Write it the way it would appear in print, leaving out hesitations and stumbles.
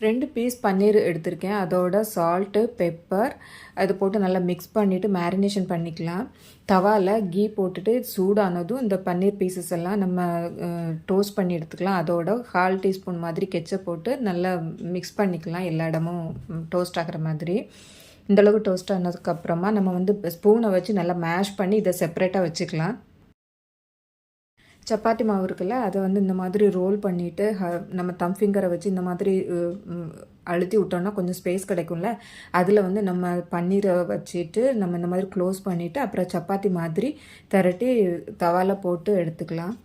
2 piece பன்னீர் எடுத்திருக்கேன். அதோட salt, pepper அது போட்டு நல்லா மிக்ஸ் பண்ணிவிட்டு மேரினேஷன் பண்ணிக்கலாம். தவாவில் கீ போட்டுட்டு சூடானதும் இந்த பன்னீர் பீசஸ் எல்லாம் நம்ம டோஸ்ட் பண்ணி எடுத்துக்கலாம். அதோட 1/2 டீஸ்பூன் மாதிரி கெச்சப் போட்டு நல்லா மிக்ஸ் பண்ணிக்கலாம், எல்லா இடமும் டோஸ்ட் ஆகிற மாதிரி. இந்தளவுக்கு டோஸ்ட் ஆனதுக்கப்புறமா நம்ம வந்து ஸ்பூனை வச்சு நல்லா மேஷ் பண்ணி இதை செப்பரேட்டாக வச்சுக்கலாம். சப்பாத்தி மாவு இருக்குல்ல, அதை வந்து இந்த மாதிரி ரோல் பண்ணிவிட்டு நம்ம தம் ஃபிங்கரை வச்சு இந்த மாதிரி அழுத்தி விட்டோம்னா கொஞ்சம் ஸ்பேஸ் கிடைக்கும்ல, அதில் வந்து நம்ம பன்னீரை வச்சுட்டு நம்ம இந்த மாதிரி க்ளோஸ் பண்ணிவிட்டு அப்புறம் சப்பாத்தி மாதிரி திரட்டி தவாவில் போட்டு எடுத்துக்கலாம்.